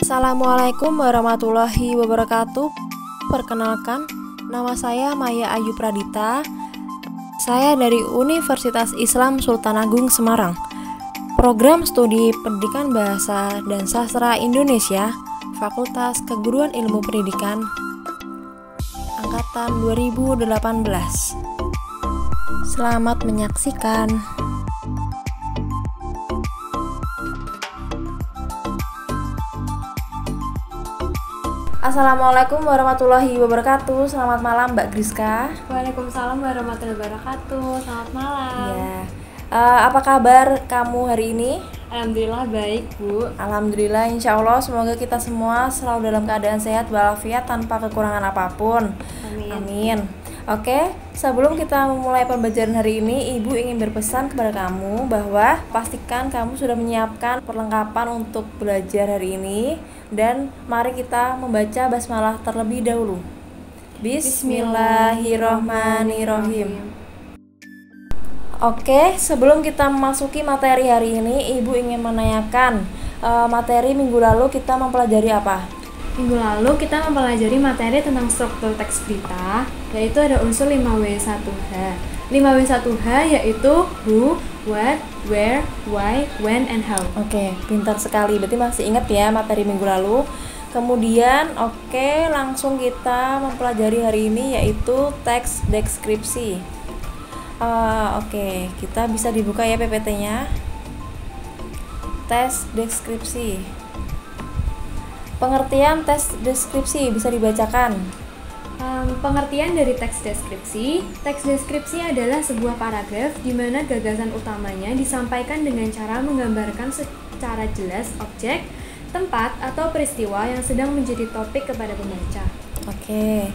Assalamualaikum warahmatullahi wabarakatuh. Perkenalkan, nama saya Maya Ayu Pradita. Saya dari Universitas Islam Sultan Agung Semarang. Program Studi Pendidikan Bahasa dan Sastra Indonesia, Fakultas Keguruan Ilmu Pendidikan, Angkatan 2018. Selamat menyaksikan. Assalamualaikum warahmatullahi wabarakatuh. Selamat malam Mbak Griska. Waalaikumsalam warahmatullahi wabarakatuh. Selamat malam. Ya. Apa kabar kamu hari ini? Alhamdulillah baik, Bu. Alhamdulillah, insya Allah semoga kita semua selalu dalam keadaan sehat walafiat tanpa kekurangan apapun. Amin. Oke, sebelum kita memulai pembelajaran hari ini, Ibu ingin berpesan kepada kamu bahwa pastikan kamu sudah menyiapkan perlengkapan untuk belajar hari ini. Dan mari kita membaca basmalah terlebih dahulu. Bismillahirrohmanirrohim. Oke, sebelum kita memasuki materi hari ini, Ibu ingin menanyakan materi minggu lalu kita mempelajari apa? Minggu lalu kita mempelajari materi tentang struktur teks berita, yaitu ada unsur 5W1H. 5W1H yaitu who, what, where, why, when, and how. Oke, pintar sekali. Berarti masih ingat ya materi minggu lalu. Kemudian, langsung kita mempelajari hari ini yaitu teks deskripsi. Kita bisa dibuka ya PPT-nya. Teks deskripsi. Pengertian teks deskripsi bisa dibacakan. Pengertian dari teks deskripsi adalah sebuah paragraf di mana gagasan utamanya disampaikan dengan cara menggambarkan secara jelas objek, tempat, atau peristiwa yang sedang menjadi topik kepada pembaca. Oke.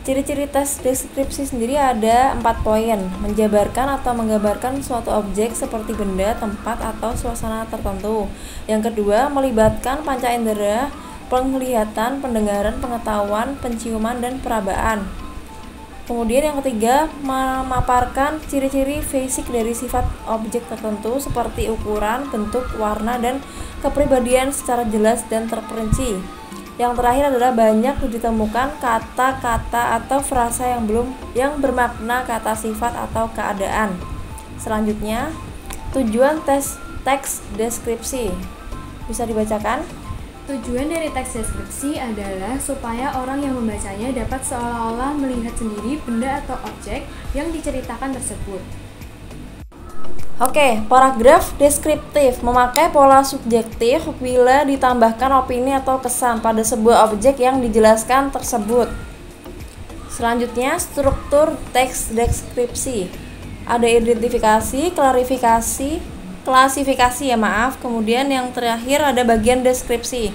Ciri-ciri teks deskripsi sendiri ada 4 poin. Menjabarkan atau menggambarkan suatu objek seperti benda, tempat, atau suasana tertentu. Yang kedua, melibatkan panca indera, penglihatan, pendengaran, pengetahuan, penciuman, dan perabaan. Kemudian yang ketiga, memaparkan ciri-ciri fisik dari sifat objek tertentu seperti ukuran, bentuk, warna, dan kepribadian secara jelas dan terperinci. Yang terakhir adalah banyak ditemukan kata-kata atau frasa yang bermakna kata sifat atau keadaan. Selanjutnya, tujuan teks deskripsi bisa dibacakan. Tujuan dari teks deskripsi adalah supaya orang yang membacanya dapat seolah-olah melihat sendiri benda atau objek yang diceritakan tersebut. Paragraf deskriptif memakai pola subjektif bila ditambahkan opini atau kesan pada sebuah objek yang dijelaskan tersebut. Selanjutnya, struktur teks deskripsi. Ada identifikasi, klasifikasi, kemudian yang terakhir ada bagian deskripsi.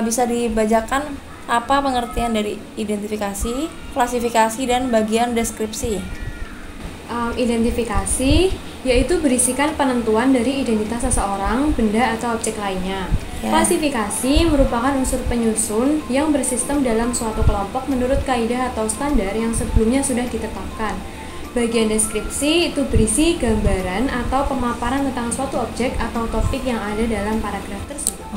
Bisa dibacakan apa pengertian dari identifikasi, klasifikasi, dan bagian deskripsi? Identifikasi yaitu berisikan penentuan dari identitas seseorang, benda, atau objek lainnya. Klasifikasi merupakan unsur penyusun yang bersistem dalam suatu kelompok menurut kaidah atau standar yang sebelumnya sudah ditetapkan. Bagian deskripsi itu berisi gambaran atau pemaparan tentang suatu objek atau topik yang ada dalam paragraf tersebut.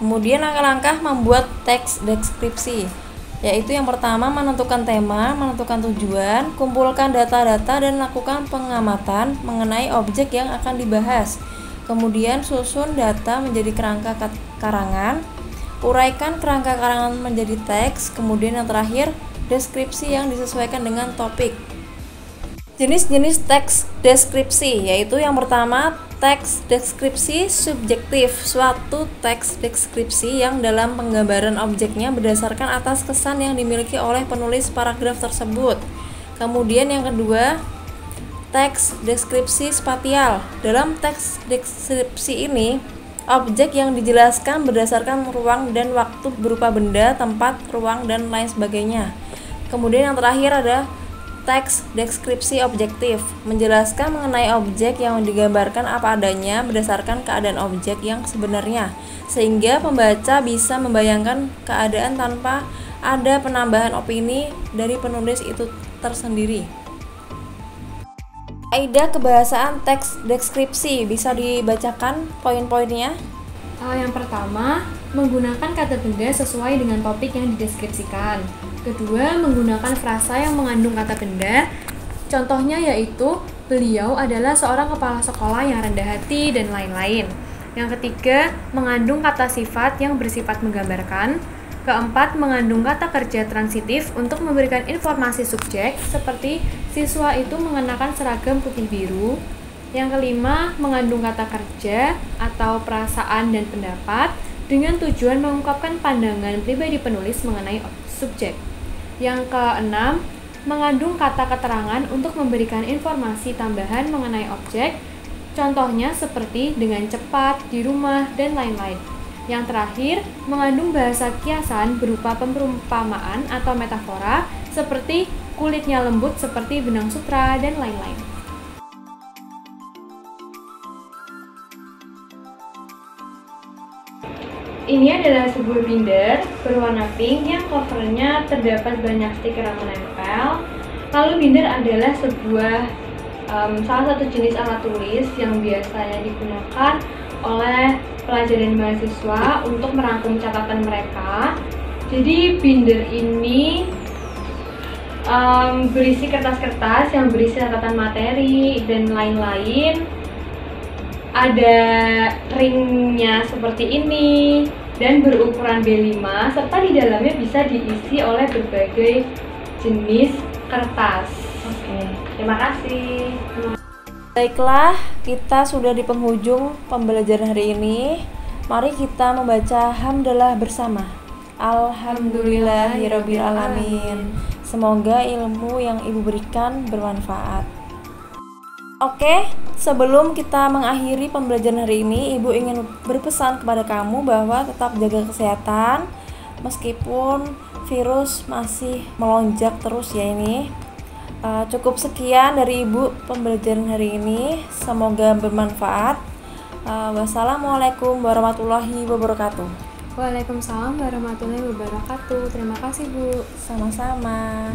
Kemudian langkah-langkah membuat teks deskripsi, yaitu yang pertama menentukan tema, menentukan tujuan, kumpulkan data-data dan lakukan pengamatan mengenai objek yang akan dibahas. Kemudian susun data menjadi kerangka karangan, uraikan kerangka karangan menjadi teks. Kemudian yang terakhir, deskripsi yang disesuaikan dengan topik. Jenis-jenis teks deskripsi, yaitu yang pertama teks deskripsi subjektif, suatu teks deskripsi yang dalam penggambaran objeknya berdasarkan atas kesan yang dimiliki oleh penulis paragraf tersebut. Kemudian yang kedua, teks deskripsi spasial. Dalam teks deskripsi ini, objek yang dijelaskan berdasarkan ruang dan waktu berupa benda, tempat, ruang, dan lain sebagainya. Kemudian yang terakhir ada teks deskripsi objektif, menjelaskan mengenai objek yang digambarkan apa adanya berdasarkan keadaan objek yang sebenarnya, sehingga pembaca bisa membayangkan keadaan tanpa ada penambahan opini dari penulis itu tersendiri. Kaidah kebahasaan teks deskripsi bisa dibacakan poin-poinnya. Yang pertama, menggunakan kata benda sesuai dengan topik yang dideskripsikan. Kedua, menggunakan frasa yang mengandung kata benda. Contohnya yaitu, beliau adalah seorang kepala sekolah yang rendah hati, dan lain-lain. Yang ketiga, mengandung kata sifat yang bersifat menggambarkan. Keempat, mengandung kata kerja transitif untuk memberikan informasi subjek, seperti siswa itu mengenakan seragam putih biru. Yang kelima, mengandung kata kerja atau perasaan dan pendapat dengan tujuan mengungkapkan pandangan pribadi penulis mengenai subjek. Yang keenam, mengandung kata keterangan untuk memberikan informasi tambahan mengenai objek, contohnya seperti dengan cepat, di rumah, dan lain-lain. Yang terakhir, mengandung bahasa kiasan berupa perumpamaan atau metafora seperti kulitnya lembut seperti benang sutra, dan lain-lain. Ini adalah sebuah binder berwarna pink yang covernya terdapat banyak stiker yang menempel. Lalu binder adalah sebuah salah satu jenis alat tulis yang biasanya digunakan oleh pelajar dan mahasiswa untuk merangkum catatan mereka. Jadi binder ini berisi kertas-kertas yang berisi catatan materi dan lain-lain. Ada ringnya seperti ini dan berukuran B5, serta di dalamnya bisa diisi oleh berbagai jenis kertas. Oke, terima kasih. Baiklah, kita sudah di penghujung pembelajaran hari ini. Mari kita membaca hamdalah bersama. Alhamdulillahirabbil alamin. Semoga ilmu yang Ibu berikan bermanfaat. Oke, sebelum kita mengakhiri pembelajaran hari ini, Ibu ingin berpesan kepada kamu bahwa tetap jaga kesehatan meskipun virus masih melonjak terus ya ini. Cukup sekian dari Ibu pembelajaran hari ini, semoga bermanfaat. Wassalamualaikum warahmatullahi wabarakatuh. Waalaikumsalam warahmatullahi wabarakatuh. Terima kasih, Bu. Sama-sama.